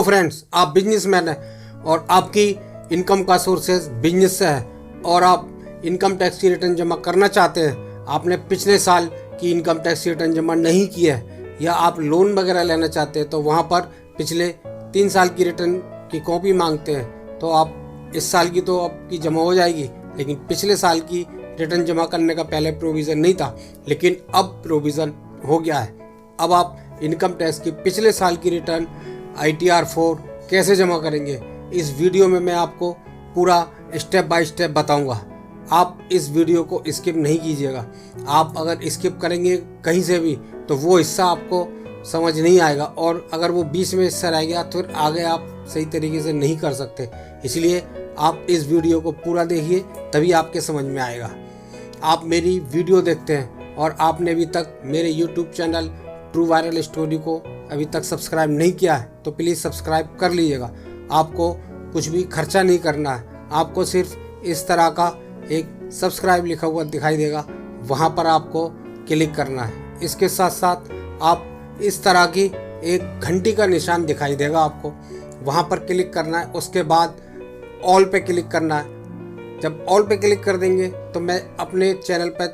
Friends, आप businessman हैं और आपकी इनकम का सोर्सेज बिजनेस से है और आप इनकम टैक्स की रिटर्न जमा करना चाहते हैं। आपने पिछले साल की इनकम टैक्स की रिटर्न जमा नहीं की है या आप लोन वगैरह लेना चाहते हैं तो वहाँ पर पिछले 3 साल की रिटर्न की कॉपी मांगते हैं, तो आप इस साल की तो आपकी जमा हो जाएगी, लेकिन पिछले साल की रिटर्न जमा करने का पहले प्रोविज़न नहीं था, लेकिन अब प्रोविज़न हो गया है। अब आप इनकम टैक्स की पिछले साल की रिटर्न ITR 4 कैसे जमा करेंगे, इस वीडियो में मैं आपको पूरा स्टेप बाय स्टेप बताऊंगा। आप इस वीडियो को स्किप नहीं कीजिएगा। आप अगर स्किप करेंगे कहीं से भी तो वो हिस्सा आपको समझ नहीं आएगा, और अगर वो बीच में हिस्सा रह गया तो फिर आगे आप सही तरीके से नहीं कर सकते। इसलिए आप इस वीडियो को पूरा देखिए, तभी आपके समझ में आएगा। आप मेरी वीडियो देखते हैं और आपने अभी तक मेरे YouTube channel true viral story को अभी तक सब्सक्राइब नहीं किया है तो प्लीज़ सब्सक्राइब कर लीजिएगा। आपको कुछ भी खर्चा नहीं करना है, आपको सिर्फ इस तरह का एक सब्सक्राइब लिखा हुआ दिखाई देगा, वहाँ पर आपको क्लिक करना है। इसके साथ साथ आप इस तरह की एक घंटी का निशान दिखाई देगा आपको, वहाँ पर क्लिक करना है। उसके बाद ऑल पे क्लिक करना है। जब ऑल पे क्लिक कर देंगे तो मैं अपने चैनल पर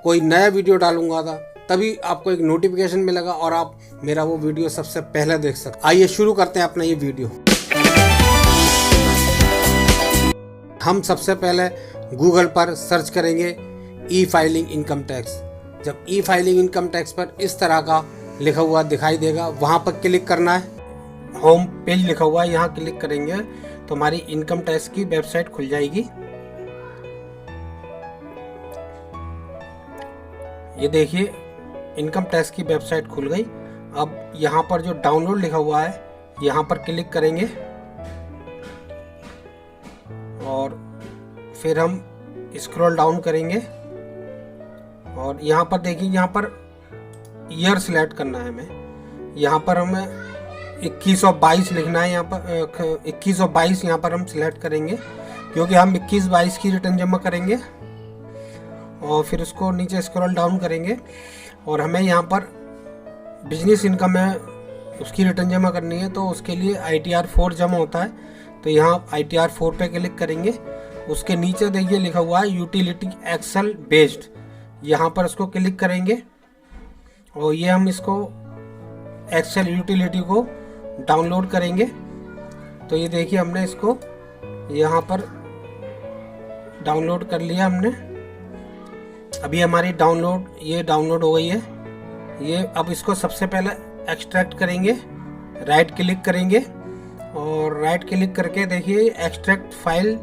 कोई नया वीडियो डालूंगा तभी आपको एक नोटिफिकेशन मिलेगा और आप मेरा वो वीडियो सबसे पहले देख सकते। आइए शुरू करते हैं अपना ये वीडियो। हम सबसे पहले गूगल पर सर्च करेंगे ई फाइलिंग इनकम टैक्स। जब ई फाइलिंग इनकम टैक्स पर इस तरह का लिखा हुआ दिखाई देगा, वहाँ पर क्लिक करना है। होम पेज लिखा हुआ है, यहाँ क्लिक करेंगे तो हमारी इनकम टैक्स की वेबसाइट खुल जाएगी। ये देखिए इनकम टैक्स की वेबसाइट खुल गई। अब यहाँ पर जो डाउनलोड लिखा हुआ है यहाँ पर क्लिक करेंगे और फिर हम स्क्रॉल डाउन करेंगे और यहाँ पर देखिए, यहाँ पर ईयर सिलेक्ट करना है हमें। यहाँ पर हमें 2122 लिखना है। यहाँ पर 2122 यहाँ पर हम सिलेक्ट करेंगे क्योंकि हम 21-22 की रिटर्न जमा करेंगे। और फिर उसको नीचे स्क्रॉल डाउन करेंगे और हमें यहाँ पर बिजनेस इनकम है उसकी रिटर्न जमा करनी है, तो उसके लिए ITR 4 जमा होता है। तो यहाँ ITR 4 पे क्लिक करेंगे। उसके नीचे देखिए लिखा हुआ है यूटिलिटी एक्सेल बेस्ड, यहाँ पर उसको क्लिक करेंगे और ये हम इसको एक्सेल यूटिलिटी को डाउनलोड करेंगे। तो ये देखिए हमने इसको यहाँ पर डाउनलोड कर लिया हमने। अभी हमारी डाउनलोड हो गई है ये। अब इसको सबसे पहले एक्सट्रैक्ट करेंगे, राइट क्लिक करेंगे और राइट क्लिक करके देखिए एक्सट्रैक्ट फाइल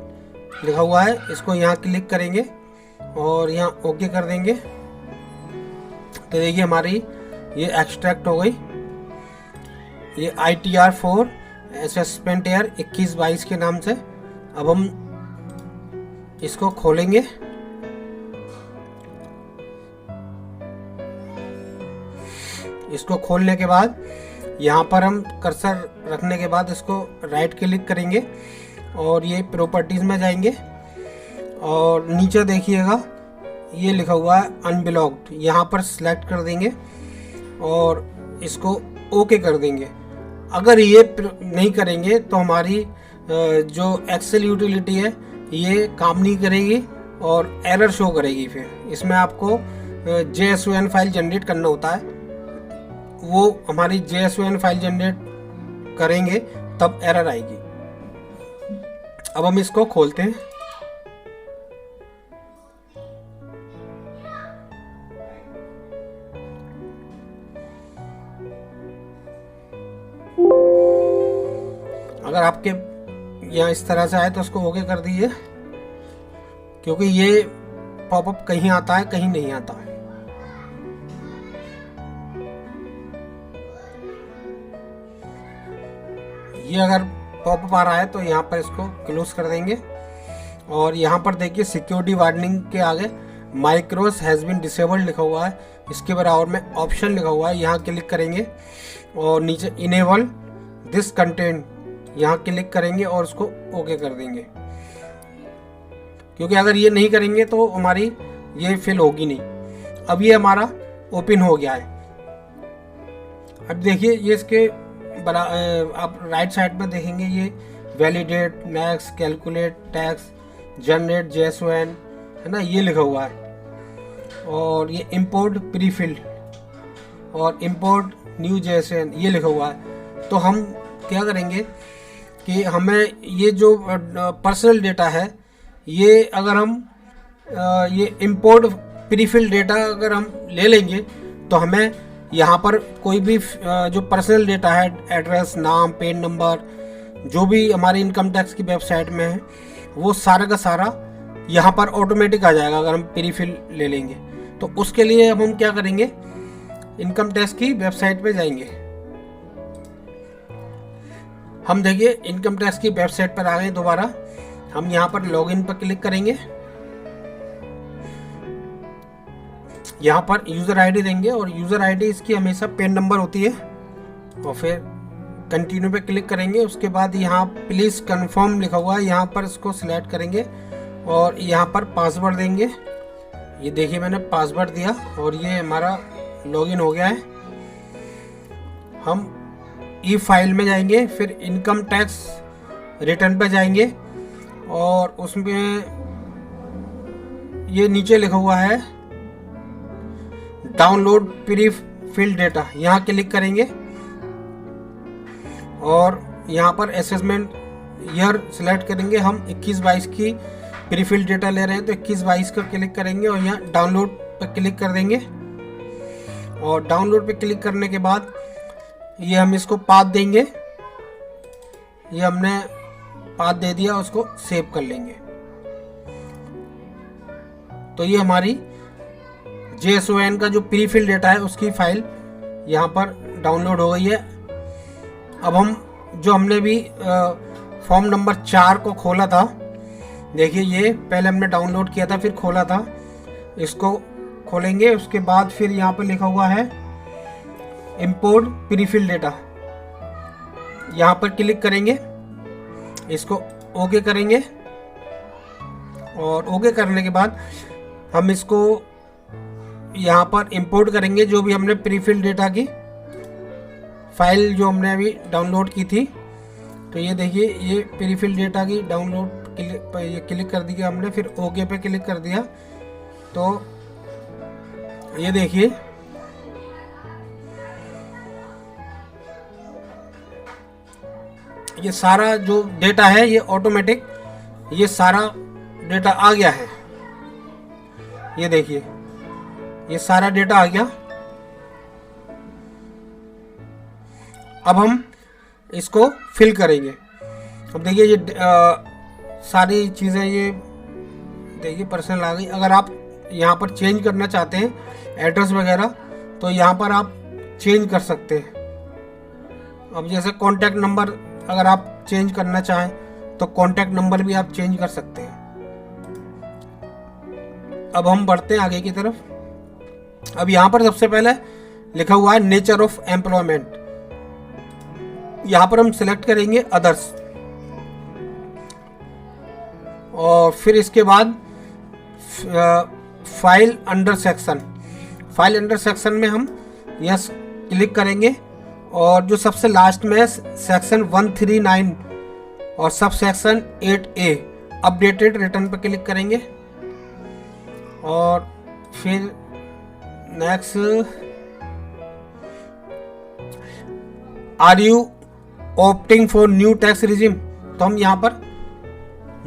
लिखा हुआ है, इसको यहाँ क्लिक करेंगे और यहाँ ओके कर देंगे। तो देखिए हमारी ये एक्सट्रैक्ट हो गई। ये ITR 4 असेसमेंट ईयर 21-22 के नाम से। अब हम इसको खोलेंगे। इसको खोलने के बाद यहाँ पर हम कर्सर रखने के बाद इसको राइट क्लिक करेंगे और ये प्रॉपर्टीज में जाएंगे और नीचे देखिएगा ये लिखा हुआ है अनब्लॉक्ड, यहाँ पर सिलेक्ट कर देंगे और इसको ओके कर देंगे। अगर ये नहीं करेंगे तो हमारी जो एक्सेल यूटिलिटी है ये काम नहीं करेगी और एरर शो करेगी। फिर इसमें आपको JSON फाइल जनरेट करना होता है, वो हमारी JSON फाइल जनरेट करेंगे तब एरर आएगी। अब हम इसको खोलते हैं। अगर आपके यहाँ इस तरह से आए तो उसको ओके कर दीजिए, क्योंकि ये पॉपअप कहीं आता है कहीं नहीं आता है। ये अगर पॉपअप आ रहा है तो यहाँ पर इसको क्लोज कर देंगे और यहाँ पर देखिए सिक्योरिटी वार्निंग के आगे माइक्रोस हैज़ बीन डिसेबल्ड लिखा हुआ है, इसके बराबर में ऑप्शन लिखा हुआ है, यहाँ क्लिक करेंगे और नीचे इनेबल दिस कंटेंट यहाँ क्लिक करेंगे और उसको ओके कर देंगे, क्योंकि अगर ये नहीं करेंगे तो हमारी ये फिल होगी नहीं। अब ये हमारा ओपन हो गया है। अब देखिए ये इसके आप राइट साइड में देखेंगे ये validate, next, calculate, tax, generate, JSON है ना, ये लिखा हुआ है। और ये इंपोर्ट प्रीफिल्ड और इंपोर्ट न्यू JSON ये लिखा हुआ है। तो हम क्या करेंगे कि हमें ये जो पर्सनल डेटा है, ये अगर हम ये इंपोर्ट प्रीफिल्ड डेटा अगर हम ले लेंगे तो हमें यहाँ पर कोई भी जो पर्सनल डेटा है, एड्रेस, नाम, पैन नंबर, जो भी हमारी इनकम टैक्स की वेबसाइट में है, वो सारा का सारा यहाँ पर ऑटोमेटिक आ जाएगा अगर हम प्रीफिल ले लेंगे। तो उसके लिए अब हम क्या करेंगे, इनकम टैक्स की वेबसाइट पे जाएंगे। हम देखिए इनकम टैक्स की वेबसाइट पर आ गए दोबारा। हम यहाँ पर लॉगिन पर क्लिक करेंगे, यहाँ पर यूज़र आईडी देंगे और यूज़र आईडी इसकी हमेशा पैन नंबर होती है। और फिर कंटिन्यू पे क्लिक करेंगे। उसके बाद यहाँ प्लीज़ कंफर्म लिखा हुआ है, यहाँ पर इसको सिलेक्ट करेंगे और यहाँ पर पासवर्ड देंगे। ये देखिए मैंने पासवर्ड दिया और ये हमारा लॉगिन हो गया है। हम ई फाइल में जाएंगे, फिर इनकम टैक्स रिटर्न पे जाएंगे और उसमें ये नीचे लिखा हुआ है डाउनलोड प्री फिल्ड डेटा, यहाँ क्लिक करेंगे और यहाँ पर असेसमेंट ईयर सिलेक्ट करेंगे। हम 21-22 की प्री फिल्ड डेटा ले रहे हैं तो 21-22 का क्लिक करेंगे और यहाँ डाउनलोड पर क्लिक कर देंगे। और डाउनलोड पे क्लिक करने के बाद ये हम इसको पाथ देंगे, ये हमने पाथ दे दिया, उसको सेव कर लेंगे। तो ये हमारी JSON का जो प्री फिल डेटा है उसकी फाइल यहाँ पर डाउनलोड हो गई है। अब हम जो हमने भी फॉर्म नंबर 4 को खोला था, देखिए ये पहले हमने डाउनलोड किया था फिर खोला था, इसको खोलेंगे। उसके बाद फिर यहाँ पर लिखा हुआ है इंपोर्ट प्रीफिल डेटा, यहाँ पर क्लिक करेंगे, इसको ओके करेंगे और ओके करने के बाद हम इसको यहाँ पर इंपोर्ट करेंगे जो भी हमने प्रीफिल डेटा की फाइल जो हमने अभी डाउनलोड की थी। तो ये देखिए ये प्रीफिल डेटा की डाउनलोड ये क्लिक कर दिया हमने, फिर ओके पे क्लिक कर दिया। तो ये देखिए ये सारा जो डेटा है ये ऑटोमेटिक ये सारा डेटा आ गया है। ये देखिए ये सारा डेटा आ गया। अब हम इसको फिल करेंगे। अब देखिए ये सारी चीज़ें ये देखिए पर्सनल आ गई। अगर आप यहाँ पर चेंज करना चाहते हैं एड्रेस वगैरह तो यहाँ पर आप चेंज कर सकते हैं। अब जैसे कॉन्टैक्ट नंबर अगर आप चेंज करना चाहें तो कॉन्टैक्ट नंबर भी आप चेंज कर सकते हैं। अब हम बढ़ते हैं आगे की तरफ। अब यहाँ पर सबसे पहले लिखा हुआ है नेचर ऑफ एम्प्लॉयमेंट, यहाँ पर हम सिलेक्ट करेंगे अदर्स और फिर इसके बाद file under section, file under section में हम यस क्लिक करेंगे और जो सबसे लास्ट में सेक्शन 139 और sub section 8A updated return पर क्लिक करेंगे और फिर next are you opting for new tax regime, तो हम यहाँ पर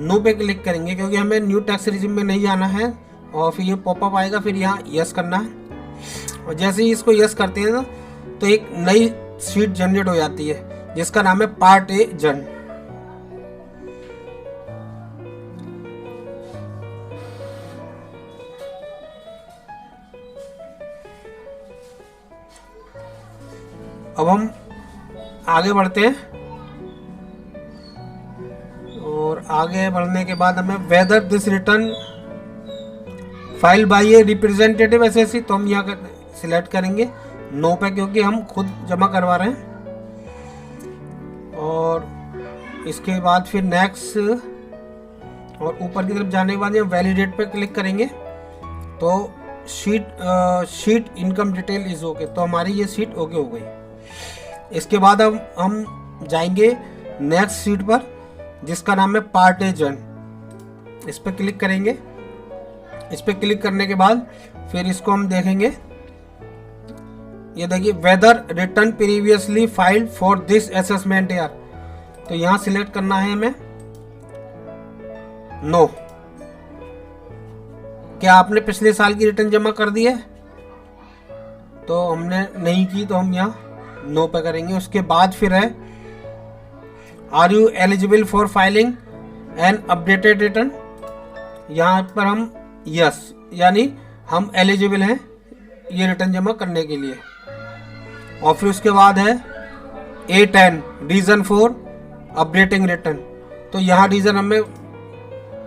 नो पे क्लिक करेंगे क्योंकि हमें न्यू टैक्स रिजिम में नहीं जाना है। और फिर ये पॉपअप आएगा, फिर यहाँ यस करना है और जैसे ही इसको यस करते हैं ना तो एक नई शीट जनरेट हो जाती है जिसका नाम है पार्ट ए जन। अब हम आगे बढ़ते हैं और आगे बढ़ने के बाद हमें whether this return file by a representative SSC, तो हम यहाँ सिलेक्ट करेंगे नो पे क्योंकि हम खुद जमा करवा रहे हैं। और इसके बाद फिर नेक्स्ट और ऊपर की तरफ जाने के बाद यहाँ वैलिडेट पे क्लिक करेंगे तो sheet income detail is okay, तो हमारी ये शीट ओके हो गई। इसके बाद हम जाएंगे नेक्स्ट शीट पर जिसका नाम है पार्ट एजन। इस पर क्लिक करेंगे। इस पर क्लिक करने के बाद फिर इसको हम देखेंगे। ये देखिए whether return previously filed for this assessment year, तो यहां सिलेक्ट करना है हमें नो। क्या आपने पिछले साल की रिटर्न जमा कर दी है? तो हमने नहीं की, तो हम यहाँ नो पे करेंगे। उसके बाद फिर है are you eligible for filing an updated return, यहाँ पर हम यस, यानी हम एलिजिबल हैं ये रिटर्न जमा करने के लिए। और फिर उसके बाद है A10 reason for updating return, तो यहाँ रीजन हमें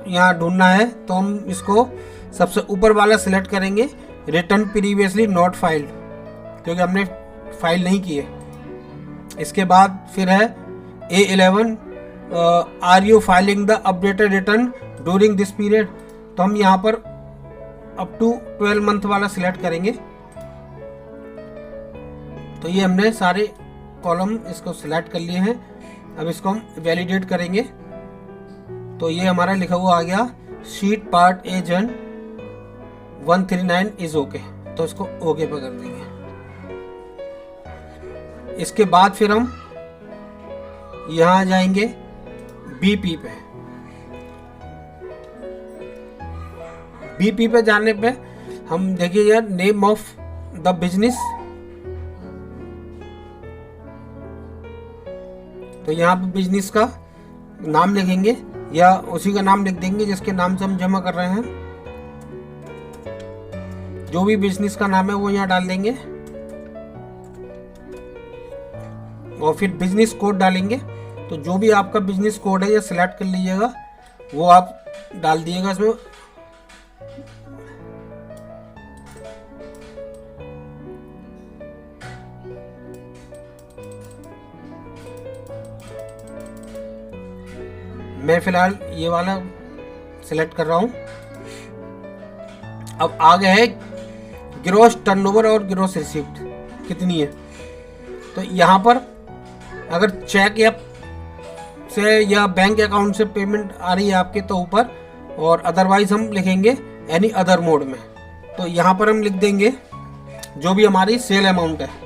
यहाँ ढूंढना है, तो हम इसको सबसे ऊपर वाला सिलेक्ट करेंगे, रिटर्न प्रीवियसली नॉट फाइल्ड, क्योंकि हमने फाइल नहीं की है। इसके बाद फिर है A11 are you filing the updated return during this period, तो हम यहाँ पर अप टू 12 मंथ वाला सिलेक्ट करेंगे। तो ये हमने सारे कॉलम इसको सिलेक्ट कर लिए हैं। अब इसको हम वैलिडेट करेंगे, तो ये हमारा लिखा हुआ आ गया शीट पार्ट एजन 139 इज ओके, तो इसको ओके पर कर देंगे। इसके बाद फिर हम यहां जाएंगे बीपी पे। बीपी पे जाने पे हम देखिए यार नेम ऑफ द बिजनेस, तो यहाँ पे बिजनेस का नाम लिखेंगे या उसी का नाम लिख देंगे जिसके नाम से हम जमा कर रहे हैं। जो भी बिजनेस का नाम है वो यहाँ डाल देंगे और फिर बिजनेस कोड डालेंगे। तो जो भी आपका बिजनेस कोड है ये सिलेक्ट कर लीजिएगा, वो आप डाल दिएगा इसमें। मैं फिलहाल ये वाला सिलेक्ट कर रहा हूं। अब आगे है ग्रॉस टर्नओवर और ग्रॉस रिसीप्ट कितनी है, तो यहाँ पर अगर चेक या बैंक अकाउंट से पेमेंट आ रही है आपके तो ऊपर, और अदरवाइज हम लिखेंगे एनी अदर मोड में। तो यहाँ पर हम लिख देंगे जो भी हमारी सेल अमाउंट है।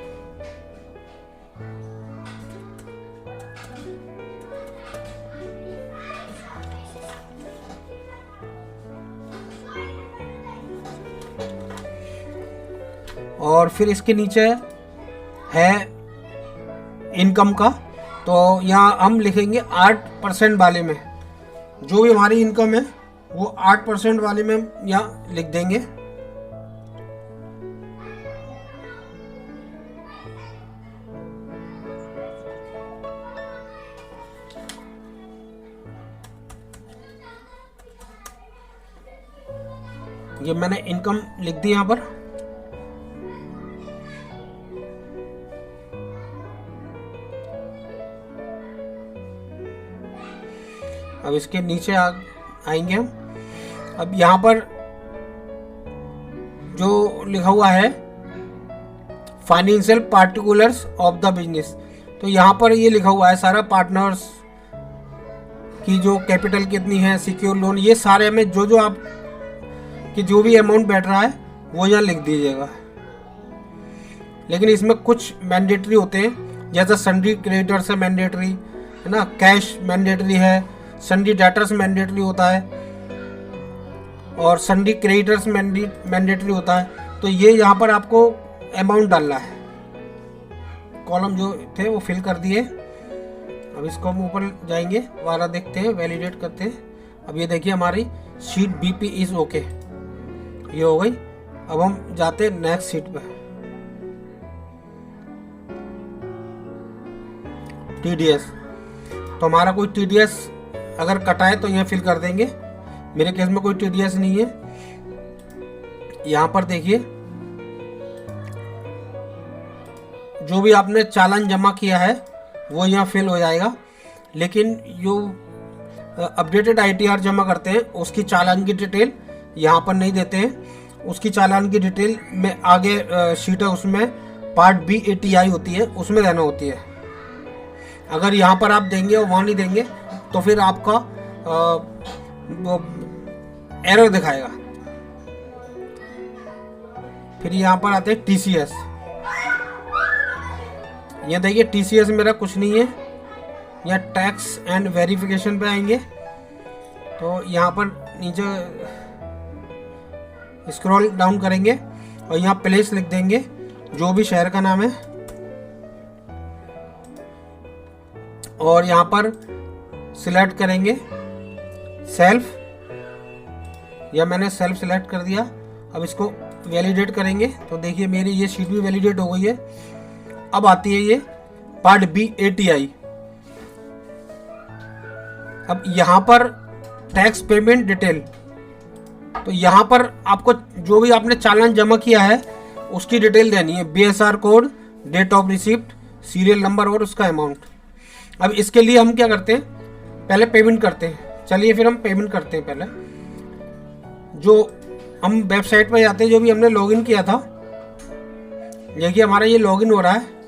और फिर इसके नीचे है इनकम का, तो यहाँ हम लिखेंगे 8% वाले में, जो भी हमारी इनकम है वो 8% वाले में यहाँ लिख देंगे। ये मैंने इनकम लिख दी यहाँ पर। अब इसके नीचे आएंगे हम। अब यहाँ पर जो लिखा हुआ है financial particulars of the business, तो यहाँ पर ये लिखा हुआ है सारा पार्टनर्स की जो कैपिटल कितनी है, सिक्योर लोन, ये सारे हमें जो आप कि जो भी अमाउंट बैठ रहा है वो यहाँ लिख दीजिएगा। लेकिन इसमें कुछ मैंडेटरी होते हैं, जैसे सन्ड्री क्रेडिटर्स है मैंडेटरी, है ना, कैश मैंडेटरी है, सन्ड्री डेटर्स मैंडेटरी होता है और सन्ड्री क्रेडिटर्स मैंडेटरी होता है। तो ये यहाँ पर आपको अमाउंट डालना है। कॉलम जो थे वो फिल कर दिए। अब इसको हम ऊपर जाएंगे, वाला देखते हैं, वैलिडेट करते हैं। अब ये देखिए हमारी शीट बीपी इज ओके, ये हो गई। अब हम जाते हैं नेक्स्ट शीट पे। टीडीएस, तो हमारा कोई टीडीएस अगर कटा है तो यहाँ फिल कर देंगे। मेरे केस में कोई टीडीएस नहीं है। यहाँ पर देखिए जो भी आपने चालान जमा किया है वो यहाँ फिल हो जाएगा, लेकिन जो अपडेटेड आईटीआर जमा करते हैं उसकी चालान की डिटेल यहाँ पर नहीं देते हैं। उसकी चालान की डिटेल में आगे शीट है, उसमें पार्ट बी ATI होती है, उसमें रहना होती है। अगर यहाँ पर आप देंगे और वहाँ नहीं देंगे तो फिर आपका वो एरर दिखाएगा। फिर यहाँ पर आते हैं TCS। यहाँ देखिए TCS मेरा कुछ नहीं है। यहाँ टैक्स एंड वेरिफिकेशन पे आएंगे तो यहाँ पर नीचे स्क्रॉल डाउन करेंगे और यहाँ प्लेस लिख देंगे, जो भी शहर का नाम है, और यहाँ पर सिलेक्ट करेंगे सेल्फ, या मैंने सेल्फ सिलेक्ट कर दिया। अब इसको वैलिडेट करेंगे तो देखिए मेरी ये शीट भी वैलिडेट हो गई है। अब आती है ये पार्ट B ATI। अब यहाँ पर टैक्स पेमेंट डिटेल, तो यहाँ पर आपको जो भी आपने चालान जमा किया है उसकी डिटेल देनी है, BSR code, date of receipt, serial number और उसका अमाउंट। अब इसके लिए हम क्या करते हैं, पहले पेमेंट करते हैं। चलिए फिर हम पेमेंट करते हैं। पहले जो हम वेबसाइट पर जाते हैं, जो भी हमने लॉगिन किया था, देखिए हमारा ये लॉगिन हो रहा है।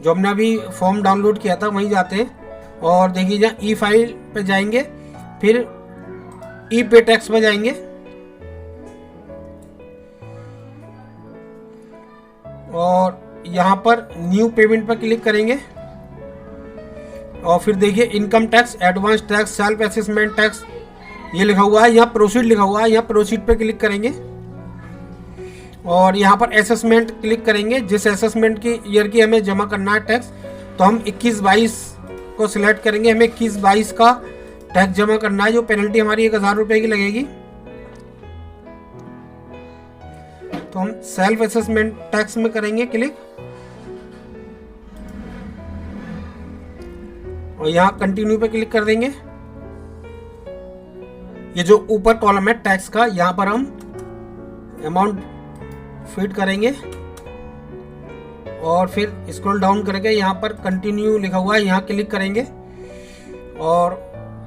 जो हमने अभी फॉर्म डाउनलोड किया था वहीं जाते हैं और देखिए जहाँ ई फाइल पे जाएंगे, फिर ई पे टैक्स पे जाएंगे और यहाँ पर न्यू पेमेंट पर क्लिक करेंगे और फिर देखिए income tax, advance tax, self assessment tax ये लिखा हुआ है। यहाँ प्रोसीड लिखा हुआ है, यहाँ प्रोसीड पे क्लिक करेंगे और यहाँ पर असेसमेंट क्लिक करेंगे। जिस असेसमेंट की ईयर की हमें जमा करना है टैक्स, तो हम 21-22 को सिलेक्ट करेंगे। हमें 21-22 का टैक्स जमा करना है। जो पेनल्टी हमारी 1000 रुपये की लगेगी, तो हम सेल्फ असेसमेंट टैक्स में करेंगे क्लिक और यहाँ कंटिन्यू पे क्लिक कर देंगे। ये जो ऊपर कॉलम है टैक्स का, यहाँ पर हम अमाउंट फिट करेंगे और फिर स्क्रॉल डाउन करके यहाँ पर कंटिन्यू लिखा हुआ है, यहाँ क्लिक करेंगे और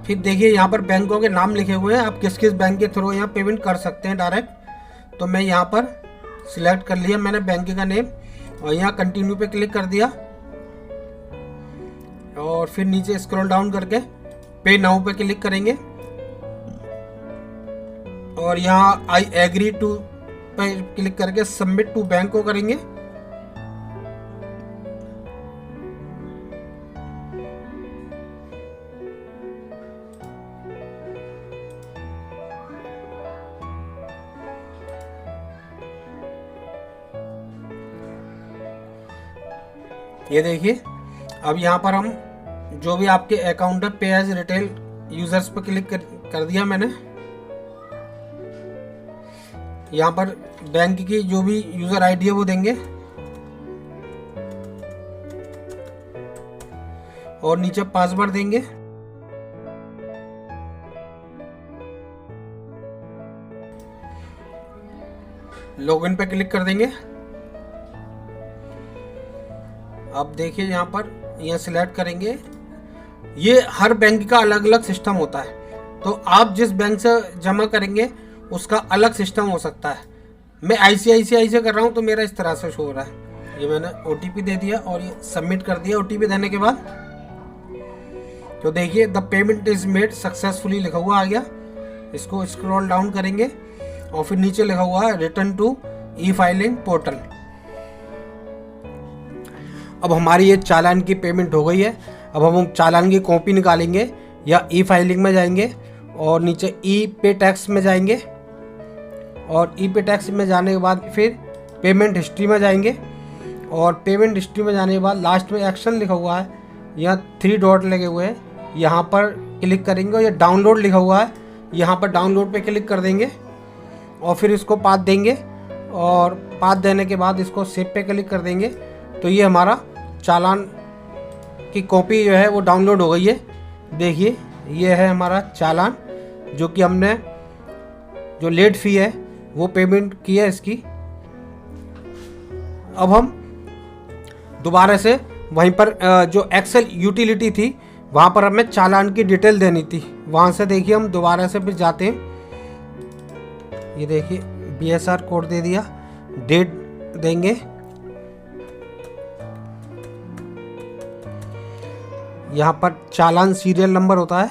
फिर देखिए यहाँ पर बैंकों के नाम लिखे हुए हैं। आप किस किस बैंक के थ्रू यहाँ पेमेंट कर सकते हैं डायरेक्ट। तो मैं यहाँ पर सिलेक्ट कर लिया मैंने बैंक का नेम और यहाँ कंटिन्यू पे क्लिक कर दिया और फिर नीचे स्क्रॉल डाउन करके पे नाउ पे क्लिक करेंगे और यहाँ आई एग्री टू पे क्लिक करके सबमिट टू बैंक को करेंगे। ये देखिए अब यहाँ पर हम जो भी आपके अकाउंट है पे एज रिटेल यूजर्स पर क्लिक कर दिया मैंने। यहाँ पर बैंक की जो भी यूजर आईडी है वो देंगे और नीचे पासवर्ड देंगे। लॉगिन पे क्लिक कर देंगे। अब देखिए यहाँ पर यहाँ सिलेक्ट करेंगे। ये हर बैंक का अलग अलग सिस्टम होता है, तो आप जिस बैंक से जमा करेंगे उसका अलग सिस्टम हो सकता है। मैं ICICI से कर रहा हूँ तो मेरा इस तरह से शो हो रहा है। ये मैंने OTP दे दिया और ये सबमिट कर दिया। OTP देने के बाद तो देखिए the payment is made successfully लिखा हुआ आ गया। इसको स्क्रॉल डाउन करेंगे और फिर नीचे लिखा हुआ है return to e filing portal. अब हमारी ये चालान की पेमेंट हो गई है। अब हम चालान की कॉपी निकालेंगे या ई फाइलिंग में जाएंगे और नीचे ई पे टैक्स में जाएंगे और ई पे टैक्स में जाने के बाद फिर पेमेंट हिस्ट्री में जाएंगे और पेमेंट हिस्ट्री में जाने के बाद लास्ट में एक्शन लिखा हुआ है, यहाँ 3 डॉट लगे हुए हैं, यहाँ पर क्लिक करेंगे और ये डाउनलोड लिखा हुआ है, यहाँ पर डाउनलोड पे क्लिक कर देंगे और फिर इसको पाथ देंगे और पाथ देने के बाद इसको सेव पे क्लिक कर देंगे। तो ये हमारा चालान की कॉपी जो है वो डाउनलोड हो गई है। देखिए ये है हमारा चालान जो कि हमने जो लेट फी है वो पेमेंट की है इसकी। अब हम दोबारा से वहीं पर जो एक्सेल यूटिलिटी थी वहाँ पर हमें चालान की डिटेल देनी थी। वहाँ से देखिए हम दोबारा से फिर जाते हैं। ये देखिए BSR कोड दे दिया, डेट देंगे यहाँ पर चालान सीरियल नंबर होता है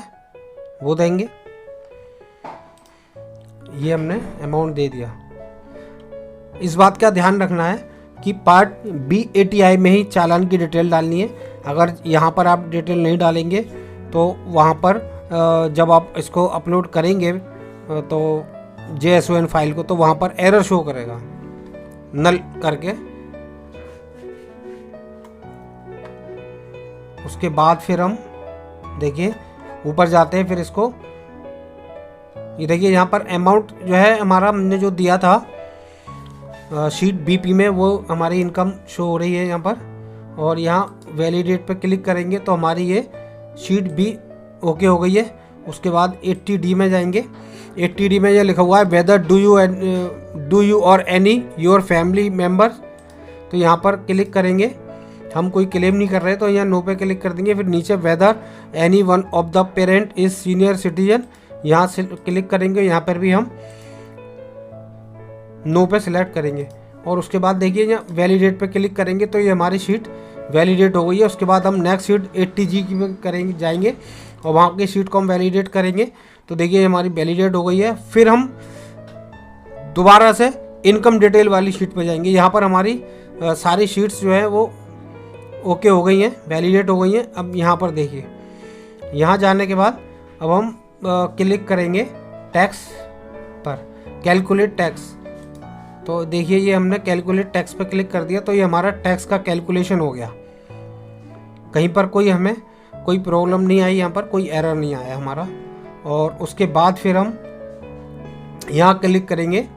वो देंगे। ये हमने अमाउंट दे दिया। इस बात का ध्यान रखना है कि पार्ट BATI में ही चालान की डिटेल डालनी है। अगर यहाँ पर आप डिटेल नहीं डालेंगे तो वहाँ पर जब आप इसको अपलोड करेंगे तो JSON फाइल को, तो वहाँ पर एरर शो करेगा नल करके। उसके बाद फिर हम देखिए ऊपर जाते हैं, फिर इसको ये देखिए यहाँ पर अमाउंट जो है हमारा हमने जो दिया था शीट BP में वो हमारी इनकम शो हो रही है यहाँ पर। और यहाँ वैलिडेट पे क्लिक करेंगे तो हमारी ये शीट B ओके हो गई है। उसके बाद 80D में जाएंगे। 80D में ये लिखा हुआ है वेदर डू यू और एनी योर फैमिली मेम्बर्स, तो यहाँ पर क्लिक करेंगे। हम कोई क्लेम नहीं कर रहे तो यहाँ नो पे क्लिक कर देंगे। फिर नीचे whether any one of the parent is senior citizen, यहाँ से क्लिक करेंगे। यहाँ पर भी हम नो पे सिलेक्ट करेंगे और उसके बाद देखिए यहाँ वैलिडेट पे क्लिक करेंगे तो ये हमारी शीट वैलिडेट हो गई है। उसके बाद हम नेक्स्ट शीट 80G की में करेंगे, जाएंगे और वहाँ की शीट को हम वैलिडेट करेंगे तो देखिए हमारी वैलिडेट हो गई है। फिर हम दोबारा से इनकम डिटेल वाली शीट पे जाएंगे। यहाँ पर हमारी सारी शीट्स जो है वो ओके हो गई हैं, वैलिडेट हो गई हैं। अब यहाँ पर देखिए, यहाँ जाने के बाद अब हम क्लिक करेंगे टैक्स पर, कैलकुलेट टैक्स। तो देखिए ये हमने कैलकुलेट टैक्स पर क्लिक कर दिया तो ये हमारा टैक्स का कैलकुलेशन हो गया। कहीं पर हमें कोई प्रॉब्लम नहीं आई, यहाँ पर कोई एरर नहीं आया हमारा। और उसके बाद फिर हम यहाँ क्लिक करेंगे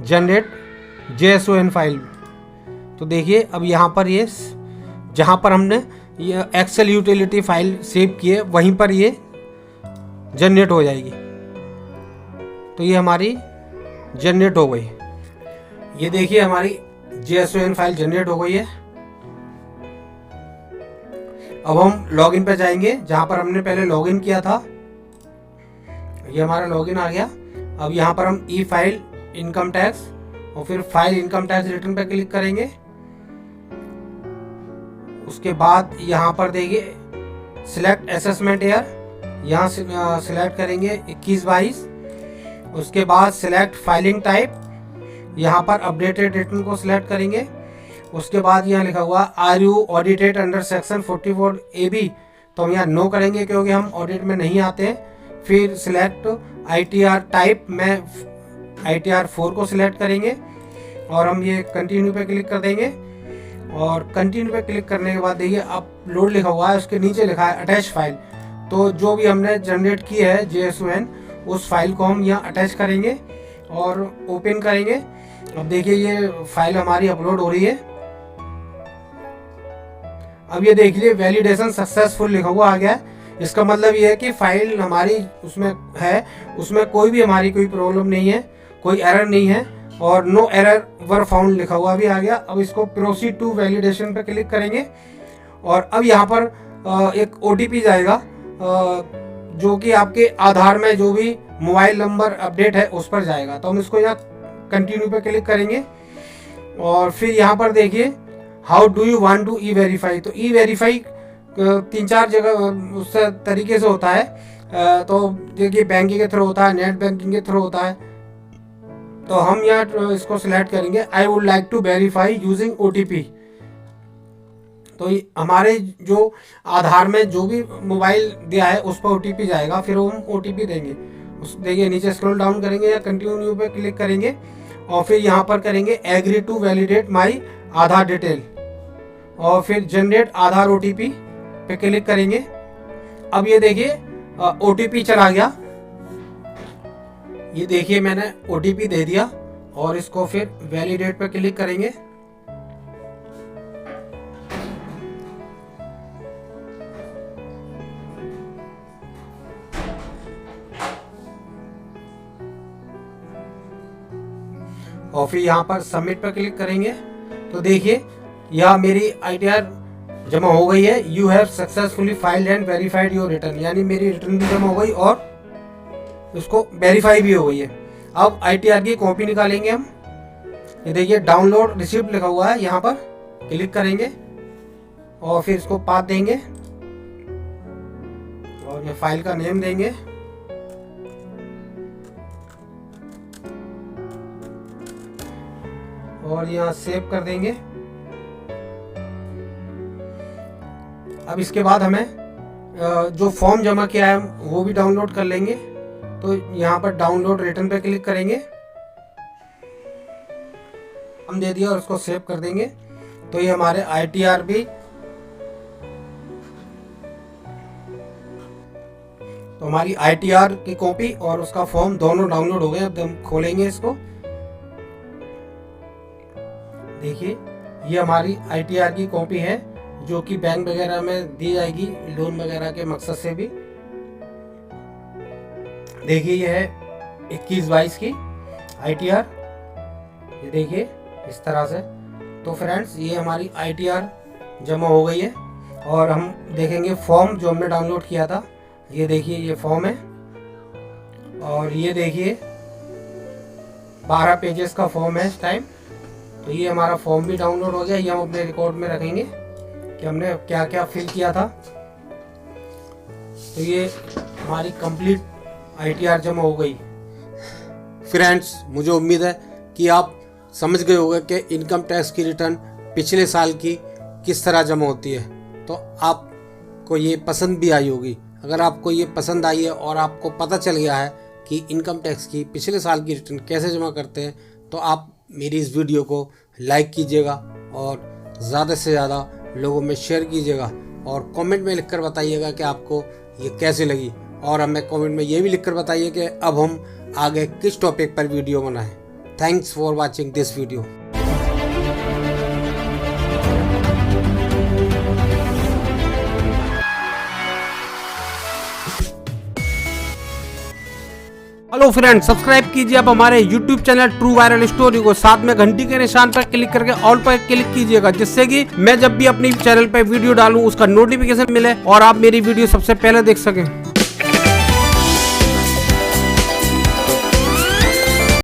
जनरेट JSON फाइल। तो देखिए अब यहाँ पर ये जहाँ पर हमने ये एक्सेल यूटिलिटी फाइल सेव की है वहीं पर ये जनरेट हो जाएगी। तो ये हमारी जनरेट हो गई। ये देखिए हमारी JSON फाइल जनरेट हो गई है। अब हम लॉगिन पे जाएंगे जहाँ पर हमने पहले लॉगिन किया था। ये हमारा लॉगिन आ गया। अब यहाँ पर हम ई फाइल इनकम टैक्स और फिर फाइल इनकम टैक्स रिटर्न पे क्लिक करेंगे। उसके बाद यहाँ पर देखिए सिलेक्ट असेसमेंट ईयर, यहाँ सिलेक्ट करेंगे 21-22। उसके बाद सिलेक्ट फाइलिंग टाइप, यहाँ पर अपडेटेड रिटर्न को सिलेक्ट करेंगे। उसके बाद यहाँ लिखा हुआ are you audited under section 44AB, तो हम यहाँ नो करेंगे क्योंकि हम ऑडिट में नहीं आते हैं। फिर सिलेक्ट ITR टाइप में ITR 4 को सिलेक्ट करेंगे और हम ये कंटिन्यू पे क्लिक कर देंगे। और कंटिन्यू पे क्लिक करने के बाद देखिए अपलोड लिखा हुआ है, उसके नीचे लिखा है अटैच फाइल। तो जो भी हमने जनरेट की है JSON उस फाइल को हम यहाँ अटैच करेंगे और ओपन करेंगे। अब देखिए ये फाइल हमारी अपलोड हो रही है। अब ये देख लीजिए वैलिडेशन सक्सेसफुल लिखा हुआ आ गया है। इसका मतलब ये है कि फाइल हमारी उसमें है, उसमें कोई भी हमारी कोई प्रॉब्लम नहीं है, कोई एरर नहीं है और नो एरर वर फाउंड लिखा हुआ भी आ गया। अब इसको प्रोसीड टू वैलिडेशन पे क्लिक करेंगे और अब यहाँ पर एक OTP जाएगा जो कि आपके आधार में जो भी मोबाइल नंबर अपडेट है उस पर जाएगा। तो हम इसको यहाँ कंटिन्यू पे क्लिक करेंगे और फिर यहाँ पर देखिए how do you want to e verify. तो ई वेरीफाई 3-4 जगह उस तरीके से होता है। तो देखिए बैंकिंग के थ्रू होता है, नेट बैंकिंग के थ्रू होता है। तो हम यहाँ इसको सिलेक्ट करेंगे I would like to verify using OTP। तो हमारे जो आधार में जो भी मोबाइल दिया है उस पर OTP जाएगा, फिर हम OTP देंगे। उस देखिए नीचे स्क्रॉल डाउन करेंगे या कंटिन्यू पे क्लिक करेंगे और फिर यहाँ पर करेंगे agree to validate my Aadhaar detail और फिर जनरेट आधार OTP पे क्लिक करेंगे। अब ये देखिए OTP चला गया। ये देखिए मैंने OTP दे दिया और इसको फिर वैलिडेट पे क्लिक करेंगे। और फिर यहाँ पर सबमिट पर क्लिक करेंगे। तो देखिए यह मेरी ITR जमा हो गई है। You have successfully filed and verified your return, यानी मेरी रिटर्न भी जमा हो गई और उसको वेरीफाई भी हो गई है। अब ITR की कॉपी निकालेंगे हम। ये देखिए डाउनलोड रिसिप्ट लिखा हुआ है, यहाँ पर क्लिक करेंगे और फिर इसको पाथ देंगे और ये फाइल का नेम देंगे। और यहाँ सेव कर देंगे। अब इसके बाद हमें जो फॉर्म जमा किया है वो भी डाउनलोड कर लेंगे। तो यहाँ पर डाउनलोड रिटर्न पे क्लिक करेंगे, हम दे दिया और उसको सेव कर देंगे। तो ये हमारे ITR भी, तो हमारी ITR की कॉपी और उसका फॉर्म दोनों डाउनलोड हो गए। अब हम खोलेंगे इसको। देखिए ये हमारी ITR की कॉपी है जो कि बैंक वगैरह में दी जाएगी लोन वगैरह के मकसद से भी। देखिए ये है 21-22 की ITR, ये देखिए इस तरह से। तो फ्रेंड्स ये हमारी ITR जमा हो गई है। और हम देखेंगे फॉर्म जो हमने डाउनलोड किया था, ये देखिए ये फॉर्म है। और ये देखिए 12 पेजेस का फॉर्म है इस टाइम। तो ये हमारा फॉर्म भी डाउनलोड हो गया। ये हम अपने रिकॉर्ड में रखेंगे कि हमने क्या क्या फिल किया था। तो ये हमारी कंप्लीट ITR जमा हो गई। फ्रेंड्स मुझे उम्मीद है कि आप समझ गए होंगे कि इनकम टैक्स की रिटर्न पिछले साल की किस तरह जमा होती है। तो आपको ये पसंद भी आई होगी। अगर आपको ये पसंद आई है और आपको पता चल गया है कि इनकम टैक्स की पिछले साल की रिटर्न कैसे जमा करते हैं, तो आप मेरी इस वीडियो को लाइक कीजिएगा और ज़्यादा से ज़्यादा लोगों में शेयर कीजिएगा। और कमेंट में लिखकर बताइएगा कि आपको ये कैसे लगी। और हमें कमेंट में ये भी लिखकर बताइए कि अब हम आगे किस टॉपिक पर वीडियो बनाएं। Thanks for watching this video. Hello friends, subscribe कीजिए आप हमारे YouTube channel true viral story को। साथ में घंटी के निशान पर क्लिक करके ऑल पर क्लिक कीजिएगा, जिससे कि मैं जब भी अपनी चैनल पर वीडियो डालूं उसका नोटिफिकेशन मिले और आप मेरी वीडियो सबसे पहले देख सकें।